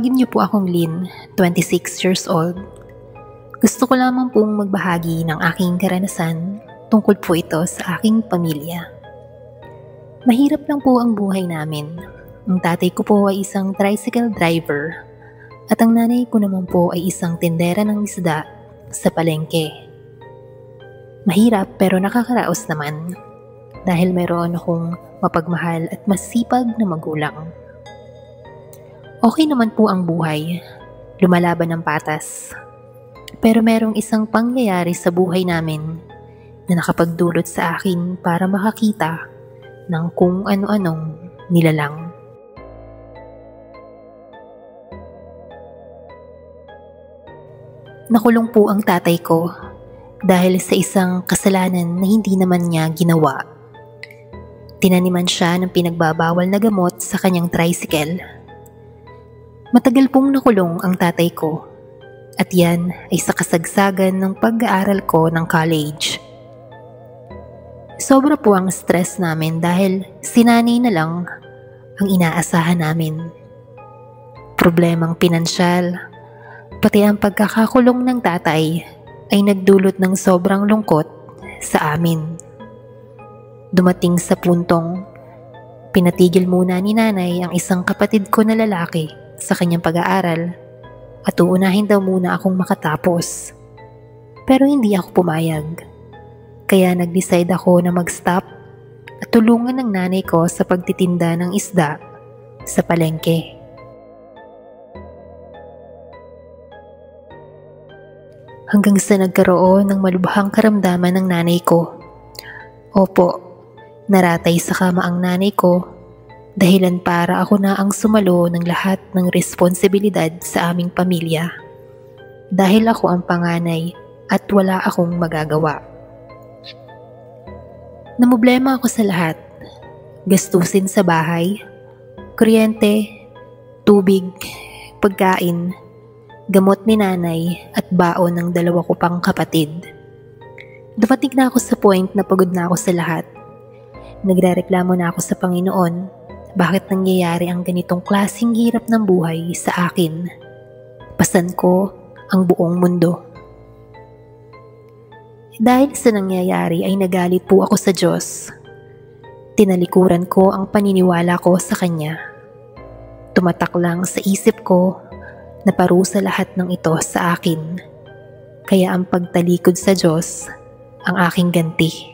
Tawagin niyo po akong Lynn, 26 years old. Gusto ko lamang pong magbahagi ng aking karanasan tungkol po ito sa aking pamilya. Mahirap lang po ang buhay namin. Ang tatay ko po ay isang tricycle driver at ang nanay ko naman po ay isang tindera ng isda sa palengke. Mahirap pero nakakaraos naman dahil meron akong mapagmahal at masipag na magulang. Okay naman po ang buhay, lumalaban ng patas. Pero merong isang pangyayari sa buhay namin na nakapagdulot sa akin para makakita ng kung ano-anong nilalang. Nakulong po ang tatay ko dahil sa isang kasalanan na hindi naman niya ginawa. Tinaniman siya ng pinagbabawal na gamot sa kanyang tricycle. Matagal pong nakulong ang tatay ko at yan ay sa kasagsagan ng pag-aaral ko ng college. Sobra po ang stress namin dahil sinanay na lang ang inaasahan namin. Problemang pinansyal, pati ang pagkakakulong ng tatay ay nagdulot ng sobrang lungkot sa amin. Dumating sa puntong pinatigil muna ni nanay ang isang kapatid ko na lalaki sa kanyang pag-aaral at uunahin daw muna akong makatapos. Pero hindi ako pumayag. Kaya nag-decide ako na mag-stop at tulungan ng nanay ko sa pagtitinda ng isda sa palengke. Hanggang sa nagkaroon ng malubhang karamdaman ng nanay ko. Opo, naratay sa kama ang nanay ko. Dahilan para ako na ang sumalo ng lahat ng responsibilidad sa aming pamilya. Dahil ako ang panganay at wala akong magagawa. Namproblema ako sa lahat. Gastusin sa bahay, kuryente, tubig, pagkain, gamot ni nanay at baon ng dalawa ko pang kapatid. Dumating na ako sa point na pagod na ako sa lahat. Nagrereklamo na ako sa Panginoon. Bakit nangyayari ang ganitong klaseng hirap ng buhay sa akin? Pasan ko ang buong mundo. Dahil sa nangyayari ay nagalit po ako sa Diyos. Tinalikuran ko ang paniniwala ko sa Kanya. Tumatak lang sa isip ko na parusa lahat ng ito sa akin. Kaya ang pagtalikod sa Diyos ang aking ganti.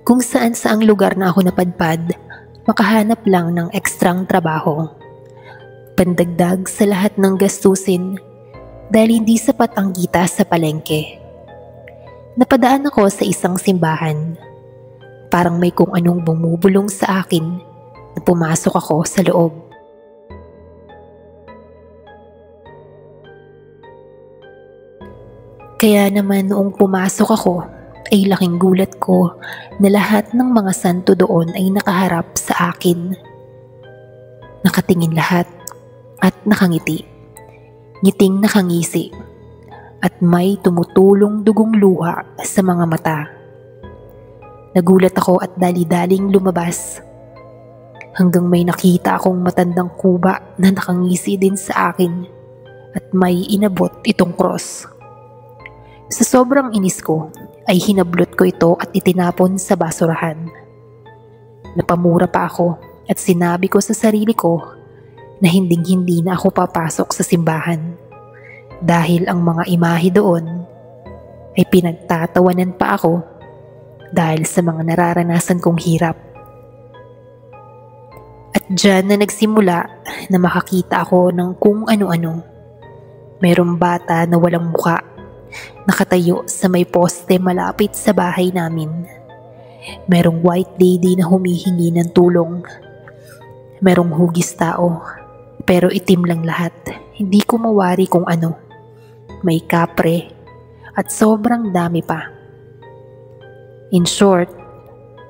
Kung saan-saang lugar na ako napadpad, makahanap lang ng ekstrang trabaho. Pandagdag sa lahat ng gastusin dahil hindi sapat ang kita sa palengke. Napadaan ako sa isang simbahan. Parang may kung anong bumubulong sa akin na pumasok ako sa loob. Kaya naman noong pumasok ako, ay laking gulat ko na lahat ng mga santo doon ay nakaharap sa akin. Nakatingin lahat at nakangiti. Ngiting nakangisi at may tumutulong dugong luha sa mga mata. Nagulat ako at dali-daling lumabas hanggang may nakita akong matandang kuba na nakangisi din sa akin at may inabot itong cross. Sa sobrang inis ko, ay hinablot ko ito at itinapon sa basurahan. Napamura pa ako at sinabi ko sa sarili ko na hinding-hindi na ako papasok sa simbahan dahil ang mga imahe doon ay pinagtatawanan pa ako dahil sa mga nararanasan kong hirap. At dyan na nagsimula na makakita ako ng kung ano-ano. Mayroong bata na walang muka nakatayo sa may poste malapit sa bahay namin. Merong white lady na humihingi ng tulong. Merong hugis tao, pero itim lang lahat. Hindi ko mawari kung ano. May kapre at sobrang dami pa. In short,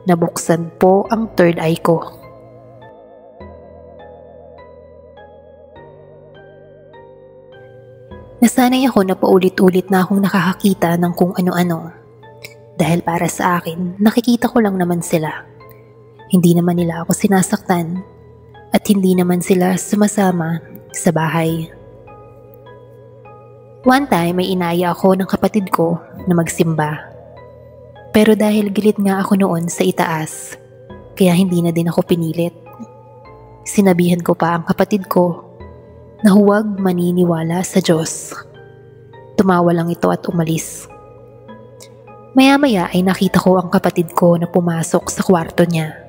nabuksan po ang third eye ko. Nasanay ako na paulit-ulit na akong nakakakita ng kung ano-ano. Dahil para sa akin, nakikita ko lang naman sila. Hindi naman nila ako sinasaktan at hindi naman sila sumasama sa bahay. One time may inaya ako ng kapatid ko na magsimba. Pero dahil gilit nga ako noon sa itaas, kaya hindi na din ako pinilit. Sinabihan ko pa ang kapatid ko na huwag maniniwala sa Diyos. Tumawa lang ito at umalis. Maya-maya ay nakita ko ang kapatid ko na pumasok sa kwarto niya.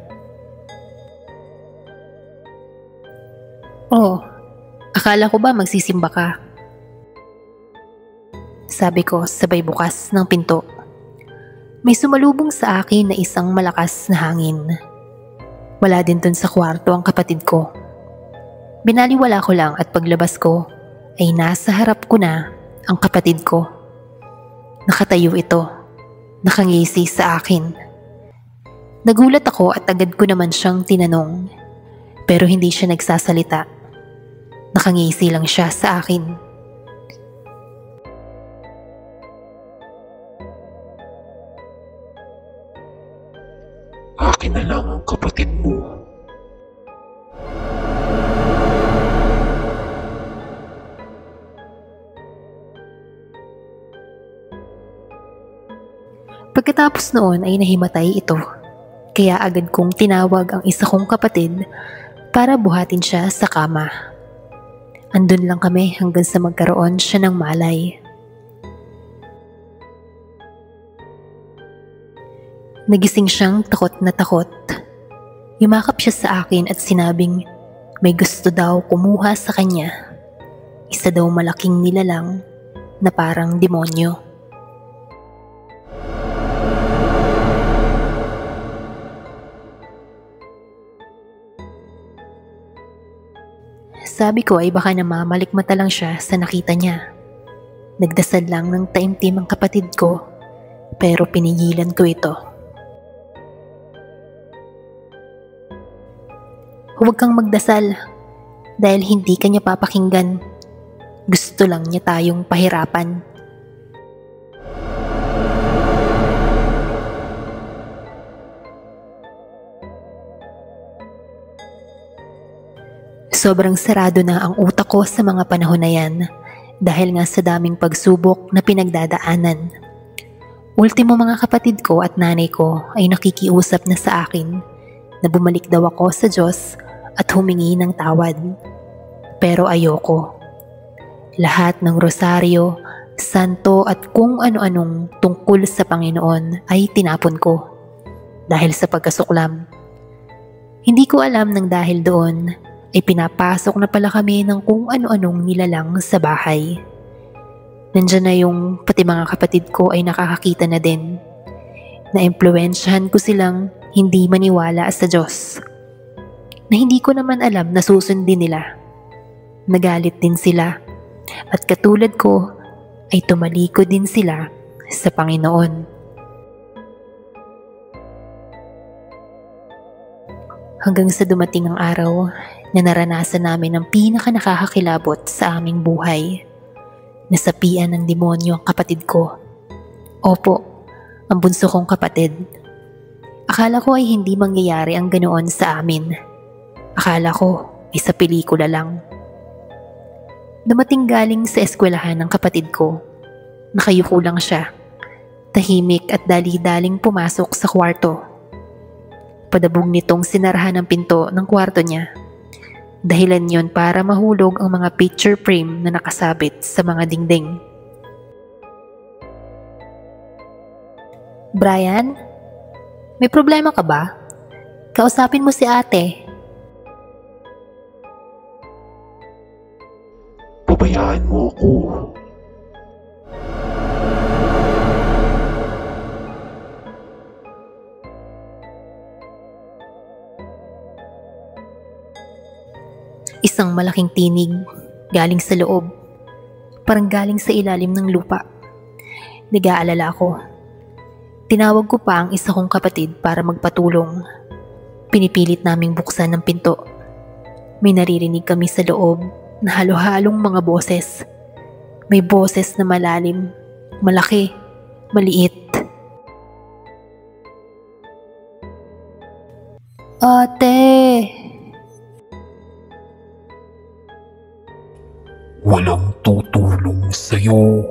"Oh, akala ko ba magsisimba ka?" Sabi ko sabay bukas ng pinto. May sumalubong sa akin na isang malakas na hangin. Wala din dun sa kwarto ang kapatid ko. Binaliwala ko lang at paglabas ko ay nasa harap ko na ang kapatid ko. Nakatayo ito, nakangisi sa akin. Nagulat ako at agad ko naman siyang tinanong, pero hindi siya nagsasalita. Nakangisi lang siya sa akin. Akin na lang ang kapatid mo. Pagkatapos noon ay nahimatay ito, kaya agad kong tinawag ang isa kong kapatid para buhatin siya sa kama. Andun lang kami hanggang sa magkaroon siya ng malay. Nagising siyang takot na takot. Yumakap siya sa akin at sinabing may gusto daw kumuha sa kanya. Isa daw malaking nilalang na parang demonyo. Sabi ko ay baka namamalikmata lang siya sa nakita niya. Nagdasal lang ng taimtim ang kapatid ko, pero pinigilan ko ito. Huwag kang magdasal dahil hindi ka niya papakinggan. Gusto lang niya tayong pahirapan. Sobrang sarado na ang utak ko sa mga panahon na yan dahil nga sa daming pagsubok na pinagdadaanan. Ultimo mga kapatid ko at nanay ko ay nakikiusap na sa akin na bumalik daw ako sa Diyos at humingi ng tawad. Pero ayoko. Lahat ng rosaryo, santo at kung ano-anong tungkol sa Panginoon ay tinapon ko dahil sa pagkasuklam. Hindi ko alam nang dahil doon ay pinapasok na pala kami ng kung ano-anong nilalang sa bahay. Nandiyan na yung pati mga kapatid ko ay nakakakita na din. Na-impluwensyahan ko silang hindi maniwala sa Diyos. Na hindi ko naman alam na susundin nila. Nagalit din sila at katulad ko ay tumalikod din sila sa Panginoon. Hanggang sa dumating ang araw na naranasan namin ang pinaka-nakakakilabot sa aming buhay. Nasapian ng demonyo ang kapatid ko. Opo, ang bunso kong kapatid. Akala ko ay hindi mangyayari ang ganoon sa amin. Akala ko ay sa pelikula lang. Dumating galing sa eskwelahan ng kapatid ko. Nakayuko lang siya. Tahimik at dali-daling pumasok sa kwarto. Padabog nitong sinarahan ang pinto ng kwarto niya. Dahilan yon para mahulog ang mga picture frame na nakasabit sa mga dingding. "Brian, may problema ka ba? Kausapin mo si ate." Pabayaan mo ako. Isang malaking tinig galing sa loob, parang galing sa ilalim ng lupa. Nag-aalala ako. Tinawag ko pa ang isa kong kapatid para magpatulong. Pinipilit naming buksan ng pinto. May naririnig kami sa loob na halo-halong mga boses. May boses na malalim, malaki, maliit. Ate! Walang tutulong sa'yo.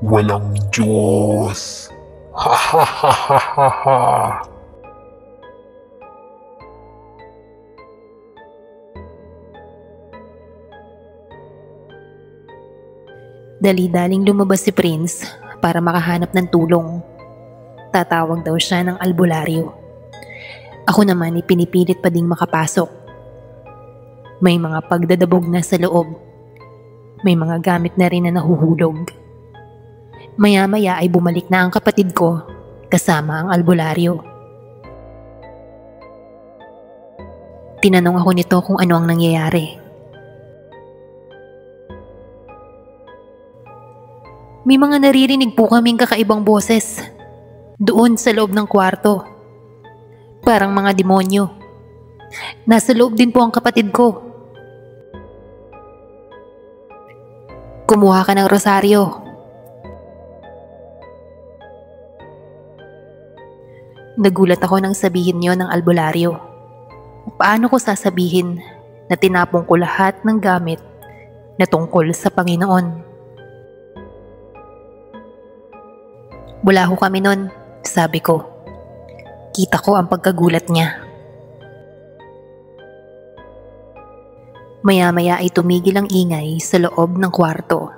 Walang Diyos. Ha ha ha ha ha ha. Dali-daling lumabas si Prince para makahanap ng tulong. Tatawag daw siya ng albularyo. Ako naman pinipilit pa ding makapasok. May mga pagdadabog na sa loob. May mga gamit na rin na nahuhulog. Maya-maya ay bumalik na ang kapatid ko kasama ang albularyo. Tinanong ako nito kung ano ang nangyayari. May mga naririnig po kaming kakaibang boses doon sa loob ng kwarto. Parang mga demonyo. Nasa loob din po ang kapatid ko. Kumuha ka ng rosaryo. Nagulat ako nang sabihin niyo ng albularyo. Paano ko sasabihin na tinapong ko lahat ng gamit na tungkol sa Panginoon? Wala ho kami nun, sabi ko. Kita ko ang pagkagulat niya. Maya-maya ay tumigil ang ingay sa loob ng kwarto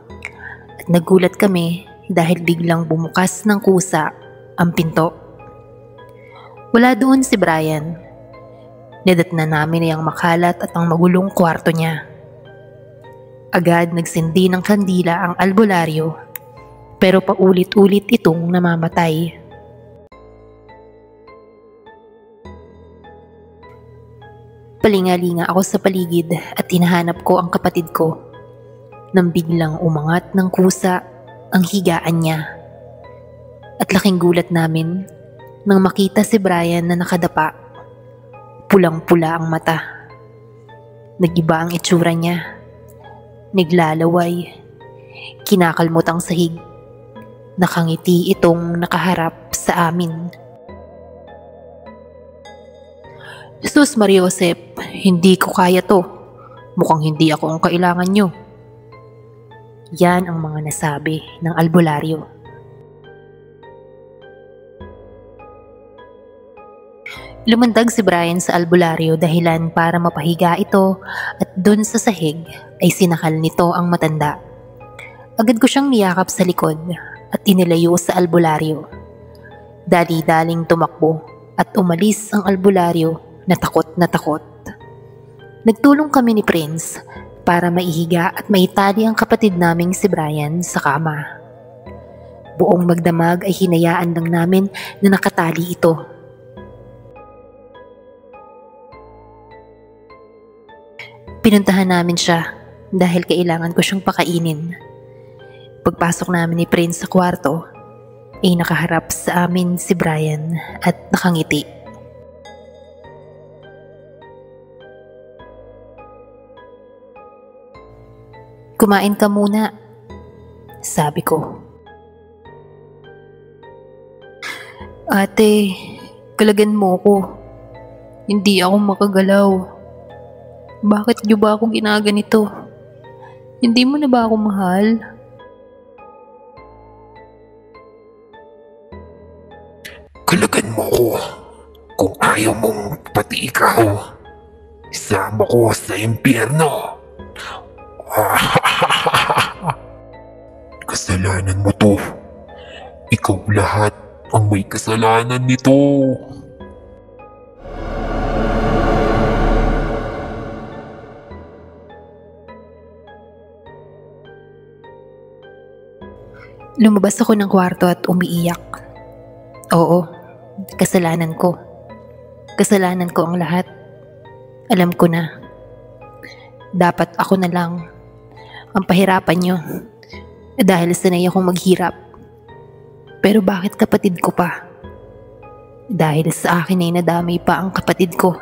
at nagulat kami dahil biglang bumukas ng kusa ang pinto. Wala doon si Brian. Nadatnan namin ang makalat at ang magulong kwarto niya. Agad nagsindi ng kandila ang albularyo pero paulit-ulit itong namamatay. Palingalinga ako sa paligid at hinahanap ko ang kapatid ko nang biglang umangat ng kusa ang higaan niya. At laking gulat namin nang makita si Brian na nakadapa. Pulang-pula ang mata. Nag-iba ang itsura niya. Naglalaway. Kinakalmot ang sahig. Nakangiti itong nakaharap sa amin. Sus Mariosep, hindi ko kaya to. Mukhang hindi ako ang kailangan nyo. Yan ang mga nasabi ng albularyo. Lumundag si Brian sa albularyo dahilan para mapahiga ito at dun sa sahig ay sinakal nito ang matanda. Agad ko siyang niyakap sa likod at inilayo sa albularyo. Dali-daling tumakbo at umalis ang albularyo na takot na takot. Nagtulong kami ni Prince para maihiga at maitali ang kapatid naming si Brian sa kama. Buong magdamag ay hinayaan lang namin na nakatali ito. Pinuntahan namin siya dahil kailangan ko siyang pakainin. Pagpasok namin ni Prince sa kwarto, ay nakaharap sa amin si Brian at nakangiti. Kumain ka muna, sabi ko. Ate, kalagan mo ko. Hindi ako makagalaw. Bakit niyo ba akong ginaganito? Hindi mo na ba ako mahal? Kalagan mo ko. Kung ayaw mong pati ikaw, isama ko sa impyerno. Kasalanan mo to. Ikaw lahat ang may kasalanan nito. Lumabas ako ng kwarto at umiiyak. Oo, kasalanan ko. Kasalanan ko ang lahat. Alam ko na. Dapat ako na lang ang pahirapan nyo dahil sanay akong maghirap. Pero bakit kapatid ko pa? Dahil sa akin ay nadamay pa ang kapatid ko.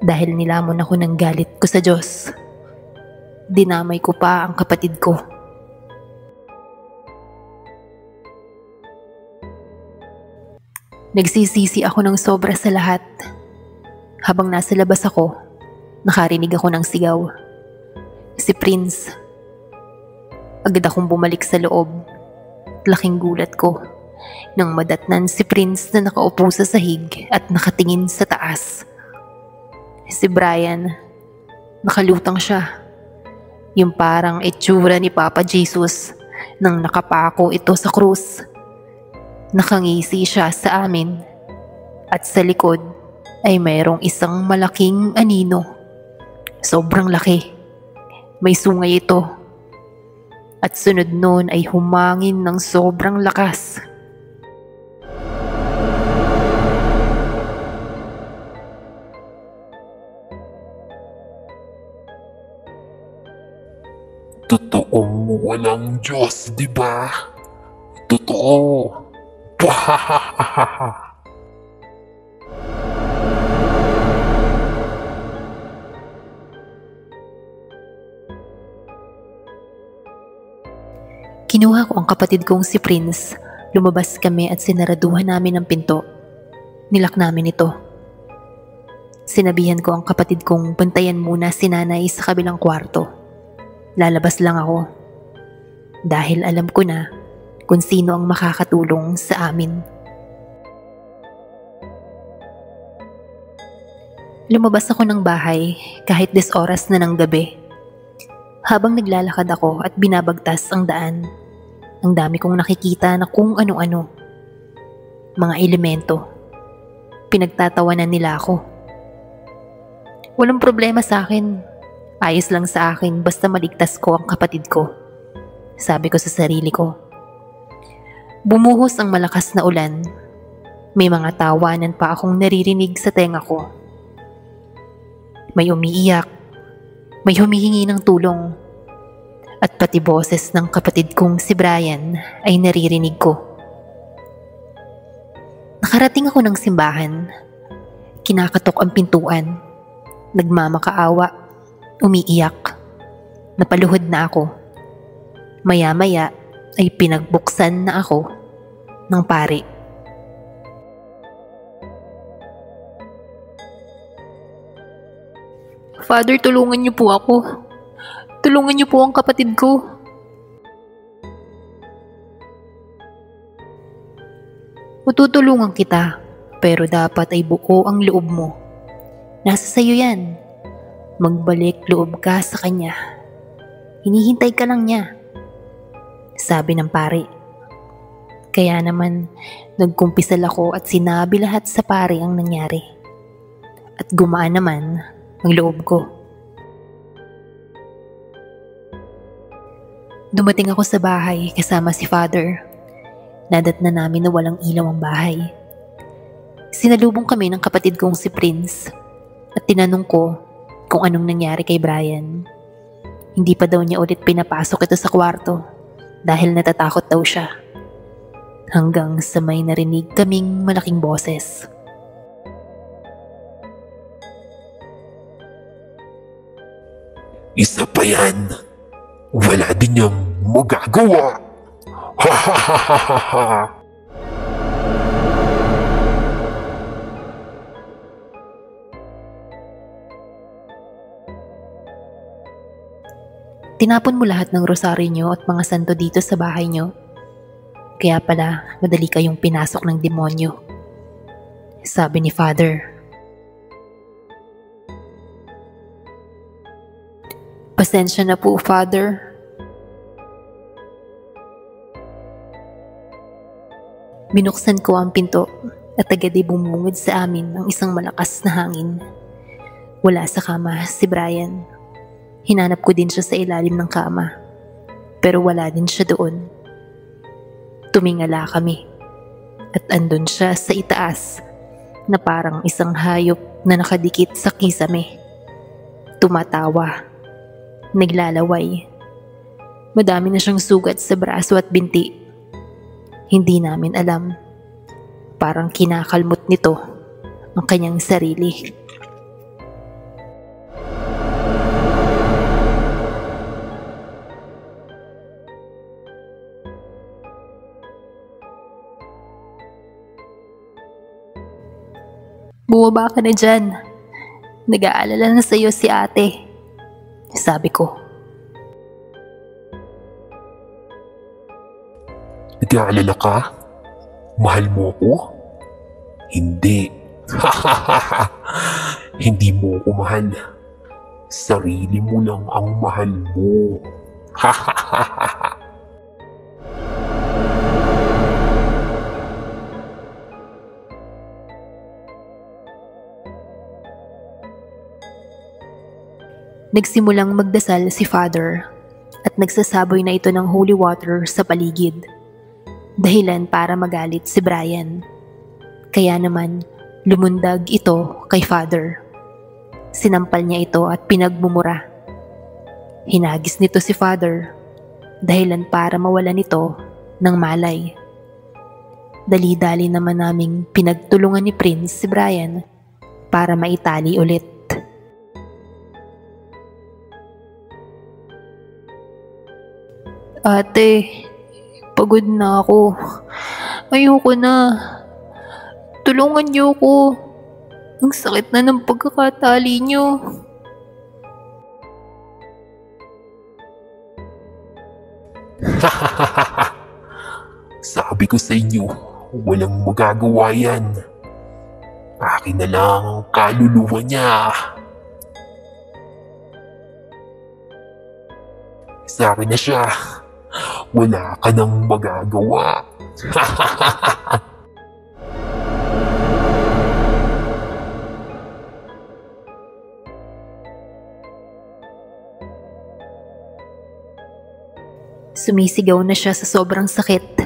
Dahil nilamon ako ng galit ko sa Diyos. Dinamay ko pa ang kapatid ko. Nagsisisi ako ng sobra sa lahat. Habang nasa labas ako, nakarinig ako ng sigaw. Si Prince. Agad akong bumalik sa loob. Laking gulat ko nang madatnan si Prince na nakaupo sa sahig at nakatingin sa taas. Si Brian, nakalutang siya. Yung parang itsura ni Papa Jesus nang nakapako ito sa krus. Nakangisi siya sa amin at sa likod ay mayroong isang malaking anino. Sobrang laki. May sungay ito. At sunod nun ay humangin ng sobrang lakas. Totoong walang Diyos, di ba? Totoo. Bahahahaha. Kinuha ko ang kapatid kong si Prince. Lumabas kami at sinaraduhan namin ang pinto. Nilak namin ito. Sinabihan ko ang kapatid kong bantayan muna si nanay sa kabilang kwarto. Lalabas lang ako. Dahil alam ko na kung sino ang makakatulong sa amin. Lumabas ako ng bahay kahit 10 oras na ng gabi. Habang naglalakad ako at binabagtas ang daan, ang dami kong nakikita na kung ano-ano. Mga elemento. Pinagtatawanan nila ako. Walang problema sa akin. Ayos lang sa akin basta maligtas ko ang kapatid ko. Sabi ko sa sarili ko. Bumuhos ang malakas na ulan. May mga tawanan pa akong naririnig sa tenga ko. May umiiyak. May humihingi ng tulong. At pati boses ng kapatid kong si Brian ay naririnig ko. Nakarating ako ng simbahan. Kinakatok ang pintuan. Nagmamakaawa. Umiiyak. Napaluhod na ako. Maya-maya ay pinagbuksan na ako ng pari. Father, tulungan niyo po ako. Tulungan niyo po ang kapatid ko. Matutulungan kita, pero dapat ay buo ang loob mo. Nasa sayo yan. Magbalik loob ka sa kanya. Hinihintay ka lang niya. Sabi ng pari. Kaya naman, nagkumpisal ako at sinabi lahat sa pari ang nangyari. At gumaan naman ang loob ko. Dumating ako sa bahay kasama si Father. Nadatnan namin na walang ilaw ang bahay. Sinalubong kami ng kapatid kong si Prince at tinanong ko kung anong nangyari kay Brian. Hindi pa daw niya ulit pinapasok ito sa kwarto dahil natatakot daw siya. Hanggang sa may narinig kaming malaking boses. Isa pa yan. Wala din niyang magagawa. Ha ha ha ha ha ha. Tinapon mo lahat ng rosaryo niyo at mga santo dito sa bahay niyo. Kaya pala madali kayong pinasok ng demonyo. Sabi ni Father. Pasensya na po, Father. Binuksan ko ang pinto at agad ay bumungad sa amin ang isang malakas na hangin. Wala sa kama si Brian. Hinanap ko din siya sa ilalim ng kama. Pero wala din siya doon. Tumingala kami. At andun siya sa itaas na parang isang hayop na nakadikit sa kisame. Tumatawa. Naglalaway. Madami na siyang sugat sa braso at binti. Hindi namin alam. Parang kinakalmot nito ang kanyang sarili. Bumaba ka na dyan. Nag-aalala na sa'yo si ate. Sabi ko. Nag-aalala ka? Mahal mo ko? Hindi. Hindi mo ko mahal. Sarili mo lang ang mahal mo. Nagsimulang magdasal si Father at nagsasaboy na ito ng holy water sa paligid. Dahilan para magalit si Brian. Kaya naman, lumundag ito kay Father. Sinampal niya ito at pinagmumura. Hinagis nito si Father, dahilan para mawalan ito ng malay. Dali-dali naman naming pinagtulungan ni Prince si Brian para maitali ulit. Ate, pagod na ako. Ayoko na. Tulungan niyo ko. Ang sakit na ng pagkakatali niyo. Sabi ko sa inyo, walang magagawa yan. Akin na lang ang kaluluwa niya. Sa akin na siya. Wala ka nang magagawa. Sumisigaw na siya sa sobrang sakit.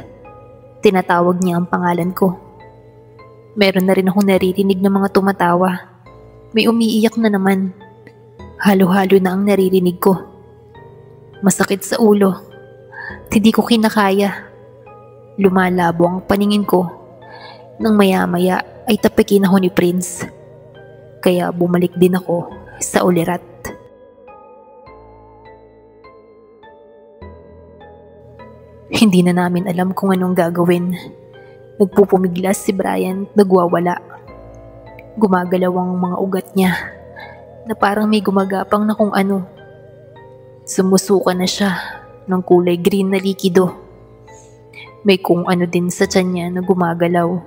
Tinatawag niya ang pangalan ko. Meron na rin akong naririnig ng mga tumatawa. May umiiyak na naman. Halo-halo na ang naririnig ko. Masakit sa ulo. Hindi ko kinakaya. Lumalabo ang paningin ko. Nang maya-maya ay tapikin ako ni Prince. Kaya bumalik din ako sa ulirat. Hindi na namin alam kung anong gagawin. Nagpupumiglas si Brian at nagwawala. Gumagalaw ang mga ugat niya na parang may gumagapang na kung ano. Sumusuka na siya ng kulay green na likido. May kung ano din sa tiyan niya na gumagalaw.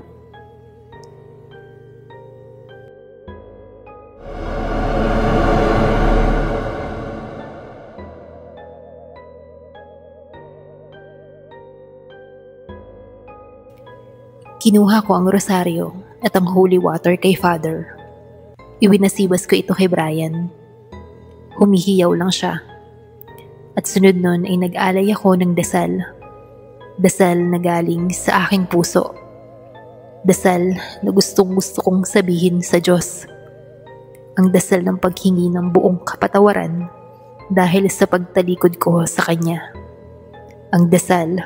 Kinuha ko ang rosaryo at ang holy water kay Father. Iwinasibas ko ito kay Brian. Humihiyaw lang siya. At sunod nun ay nag-alay ako ng dasal. Dasal na galing sa aking puso. Dasal na gustong-gusto kong sabihin sa Diyos. Ang dasal ng paghingi ng buong kapatawaran dahil sa pagtalikod ko sa Kanya. Ang dasal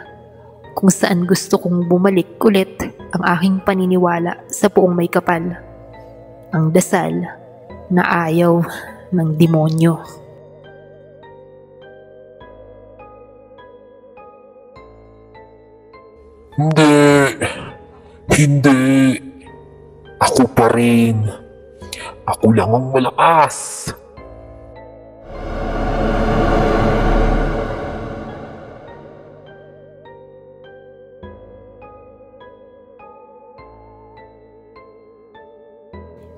kung saan gusto kong bumalik ulit ang aking paniniwala sa Poong May Kapal. Ang dasal na ayaw ng demonyo. Hindi. Ako pa rin. Ako lang ang malakas.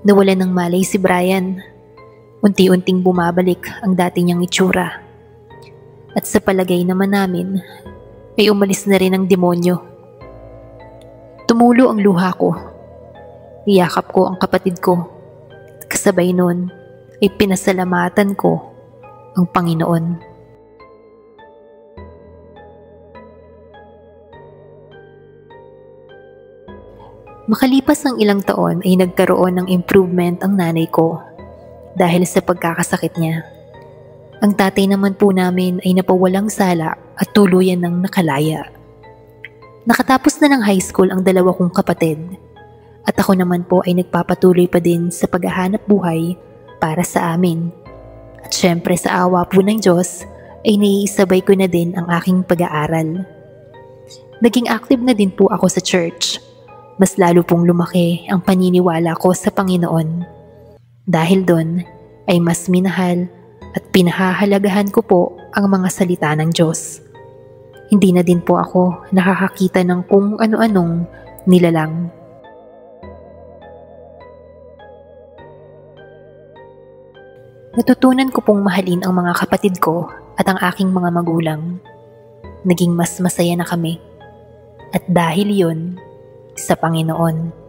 Nawalan ng malay si Brian. Unti-unting bumabalik ang dati niyang itsura. At sa palagay naman namin, ay umalis na rin ang demonyo. Tumulo ang luha ko. Niyakap ko ang kapatid ko. Kasabay nun ay pinasalamatan ko ang Panginoon. Makalipas ang ilang taon ay nagkaroon ng improvement ang nanay ko dahil sa pagkakasakit niya. Ang tatay naman po namin ay napawalang sala at tuluyan ng nakalaya. Nakatapos na ng high school ang dalawa kong kapatid at ako naman po ay nagpapatuloy pa din sa paghahanap buhay para sa amin. At syempre sa awa po ng Diyos ay naiisabay ko na din ang aking pag-aaral. Naging active na din po ako sa church mas lalo pong lumaki ang paniniwala ko sa Panginoon. Dahil doon ay mas minahal at pinahahalagahan ko po ang mga salita ng Diyos. Hindi na din po ako nakakakita ng kung ano-anong nilalang. Natutunan ko pong mahalin ang mga kapatid ko at ang aking mga magulang. Naging mas masaya na kami. At dahil yun, sa Panginoon.